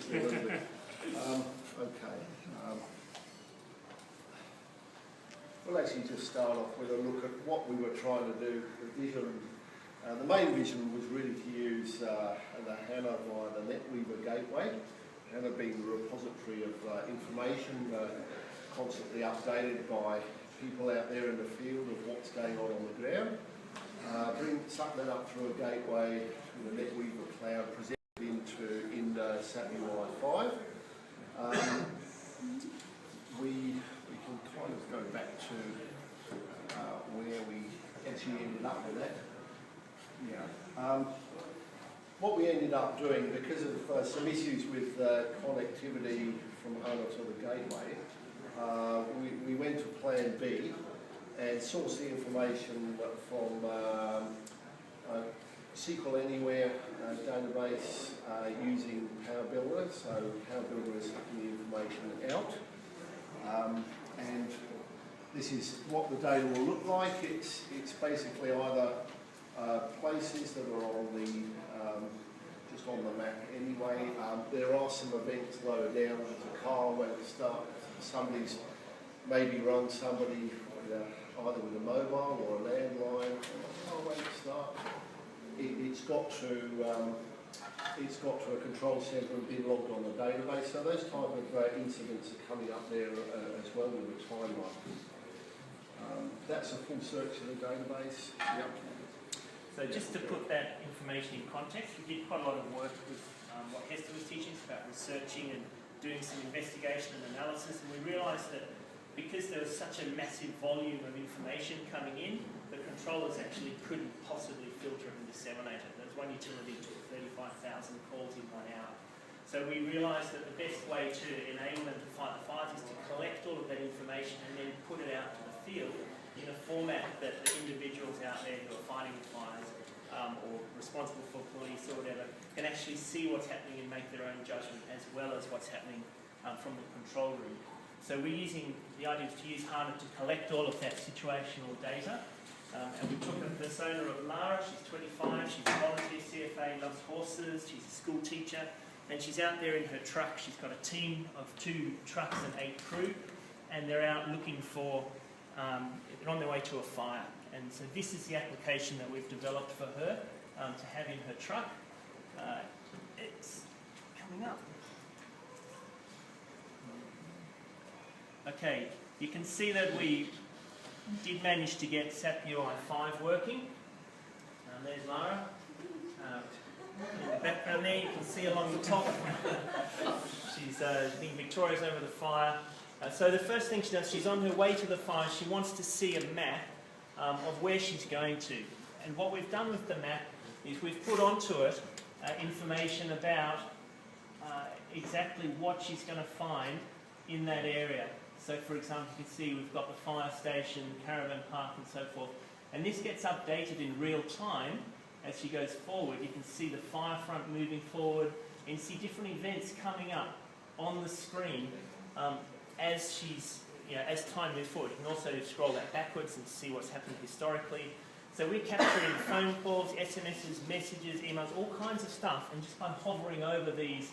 just a little bit. Okay. We'll actually just start off with a look at what we were trying to do. The vision, the main vision was really to use the HANA via the NetWeaver gateway. HANA being the repository of information constantly updated by people out there in the field of what's going on the ground. Suck that up through a gateway in the NetWeaver cloud, presented in SAP UI5. We can kind of go back to where we actually ended up with that. Yeah. What we ended up doing, because of some issues with connectivity from HANA to the gateway, we went to plan B and sourced the information from SQL Anywhere database using Power Builder. So Power Builder is sucking the information out. And this is what the data will look like. It's basically either places that are on the just on the map anyway. There are some events lower down. There's a car when it starts. Somebody's maybe run somebody with either with a mobile or a landline. Oh, when it starts, it's got to a control centre and been logged on the database. So those type of incidents are coming up there as well with the timeline. That's a full search of the database. Yep. So just to put that information in context, we did quite a lot of work with what Hester was teaching us about researching and doing some investigation and analysis, and we realised that because there was such a massive volume of information coming in, the controllers actually couldn't possibly filter and disseminate it. There was one utility that took 35,000 calls in 1 hour. So we realised that the best way to enable them to fight the fires is to collect all of that information and then put it out to the field in a format that the individuals out there who are fighting the fires or responsible for police or whatever can actually see what's happening and make their own judgment, as well as what's happening from the control room. So we're using, the idea is to use HANA to collect all of that situational data. And we took a persona of Lara. She's 25, she's a volunteer CFA, loves horses, she's a school teacher, and she's out there in her truck. She's got a team of 2 trucks and 8 crew, and they're out looking for, they're on their way to a fire. And so this is the application that we've developed for her to have in her truck. It's coming up. Okay, you can see that we did manage to get SAP UI5 working. There's Lara. In the background there, you can see along the top. She's being victorious over the fire. So the first thing she does, she's on her way to the fire. She wants to see a map of where she's going to. And what we've done with the map is we've put onto it information about exactly what she's going to find in that area. So for example, you can see we've got the fire station, caravan park and so forth. And this gets updated in real time as she goes forward. You can see the fire front moving forward and see different events coming up on the screen as she's, as time moves forward. You can also scroll that backwards and see what's happened historically. So we're capturing phone calls, SMSs, messages, emails, all kinds of stuff, and just by hovering over these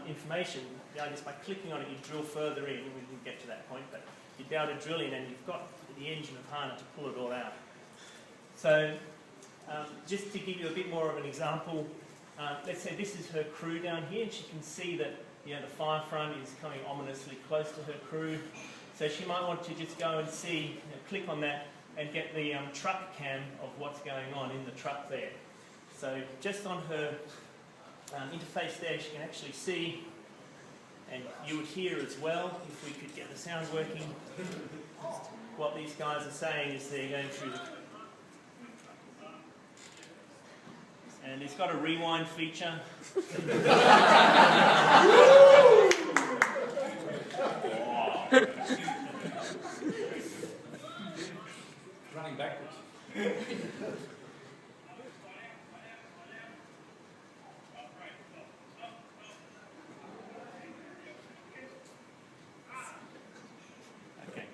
information, the idea is by clicking on it, you drill further in. We can get to that point, but you'd be able to drill in, and you've got the engine of HANA to pull it all out. So just to give you a bit more of an example, let's say this is her crew down here, and she can see that the fire front is coming ominously close to her crew. So she might want to just go and see, click on that, and get the truck cam of what's going on in the truck there. So just on her interface there, she can actually see, and you would hear as well, if we could get the sound working, what these guys are saying as they're going through the... And it's got a rewind feature. Running backwards. Okay.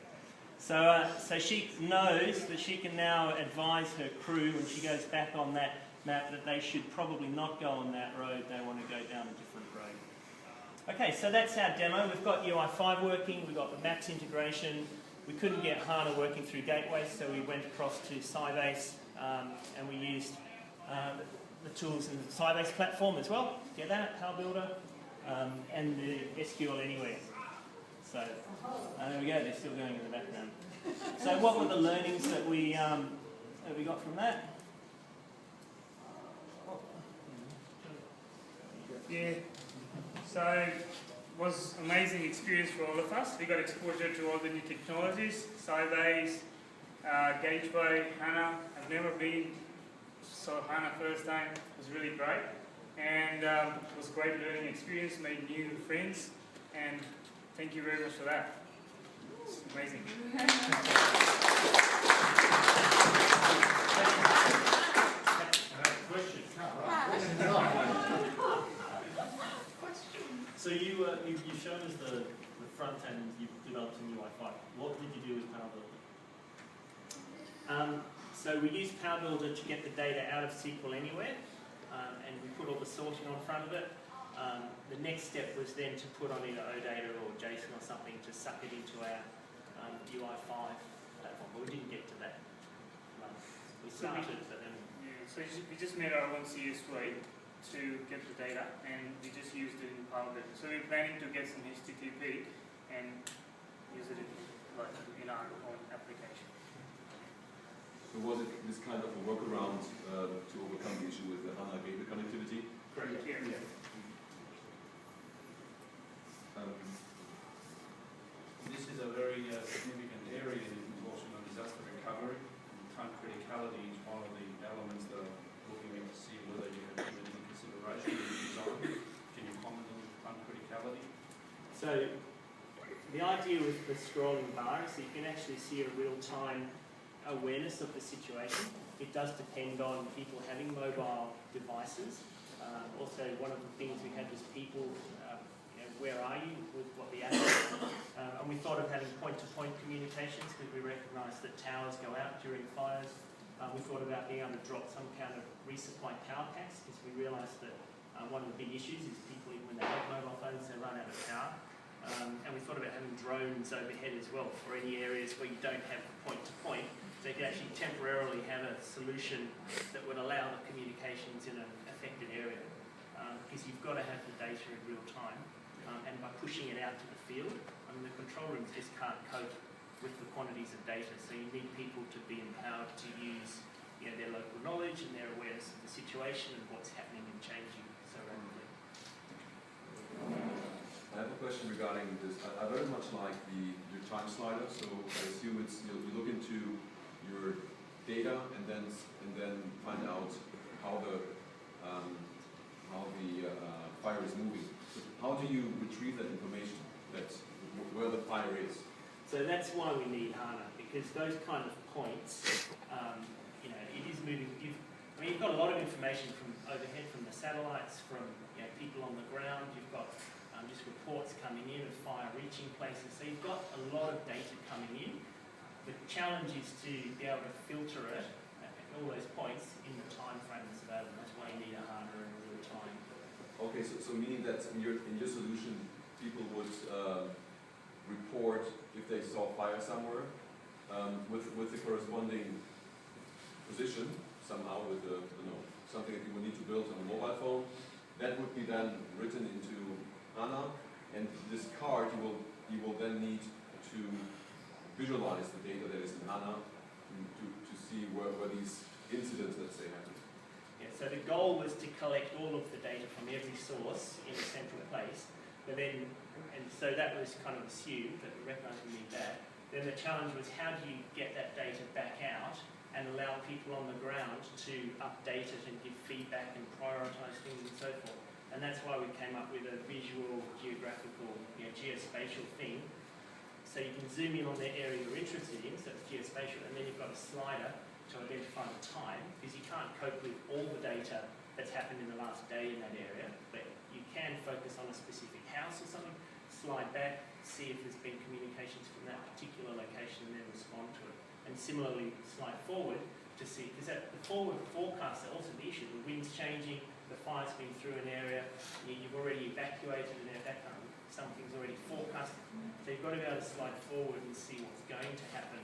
So she knows that she can now advise her crew when she goes back on that map that they should probably not go on that road, they want to go down a different road. Okay, so that's our demo. We've got UI5 working, we've got the Maps integration. We couldn't get HANA working through gateways, so we went across to Sybase and we used the tools in the Sybase platform as well. Get that, Power Builder, and the SQL Anywhere. So there we go, they're still going in the background. So what were the learnings that we got from that? Yeah, so it was an amazing experience for all of us. We got exposure to all the new technologies, Sybase, Gateway, HANA. I've never been, so HANA first time, it was really great. And it was a great learning experience, made new friends, and thank you very much for that. It's amazing. So you've shown us the front end you've developed in UI5. What did you do with Power Builder? So we used Power Builder to get the data out of SQL Anywhere, and we put all the sorting on front of it. The next step was then to put on either OData or JSON or something to suck it into our UI5 platform, but we didn't get to that. We started, but then... Yeah, so we just made our own CS way to get the data, and we just used it in Power Builder. So we're planning to get some HTTP and use it in our own application. So was it this kind of a workaround to overcome the issue with the HANA gateway connectivity? Correct. Yeah. This is a very significant area in proportional disaster recovery. Time criticality is one of the elements that I'm looking at to see whether you have given any consideration in the design. Can you comment on time criticality? So the idea with the scrolling bar is that you can actually see a real-time awareness of the situation. It does depend on people having mobile devices. Also, one of the things we had was people, where are you with what the app is? And we thought of having point-to-point communications because we recognised that towers go out during fires. We thought about being able to drop some kind of resupply power packs because we realised that one of the big issues is people, even when they have mobile phones, they run out of power. And we thought about having drones overhead as well for any areas where you don't have the point-to-point. So you could actually temporarily have a solution that would allow the communications in an affected area. Because you've got to have the data in real time. And by pushing it out to the field, I mean, the control rooms just can't cope with the quantities of data. So you need people to be empowered to use their local knowledge and their awareness of the situation and what's happening and changing so rapidly. I have a question regarding this. I very much like your time slider. So I assume it's you look into your data and then find out how the fire is moving. So how do you retrieve that information? That's where the fire is. So that's why we need HANA, because those kind of points, it is moving. You've got a lot of information from overhead, from the satellites, from people on the ground. You've got just reports coming in of fire reaching places. So you've got a lot of data coming in. The challenge is to be able to filter it at all those points in the time frame that's available. That's why you need a HANA in real time. Okay, so meaning that in your solution, people would report if they saw fire somewhere with the corresponding position somehow with something that you would need to build on a mobile phone. That would be then written into HANA, and this card you will then need to visualize the data that is in HANA to see where these incidents, let's say, happen. Yeah, so the goal was to collect all of the data from every source in a central place, but then, and so that was kind of assumed that we recognise we need that. Then the challenge was how do you get that data back out and allow people on the ground to update it and give feedback and prioritise things and so forth. And that's why we came up with a visual, geographical, geospatial thing. So you can zoom in on the area you're interested in, so it's geospatial, and then you've got a slider to identify the time, because you can't cope with all the data that's happened in the last day in that area, but you can focus on a specific house or something, slide back, see if there's been communications from that particular location and then respond to it. And similarly, slide forward to see, because the forward forecast is also the issue. The wind's changing, the fire's been through an area, you've already evacuated an area, that kind of something's already forecast. So you've got to be able to slide forward and see what's going to happen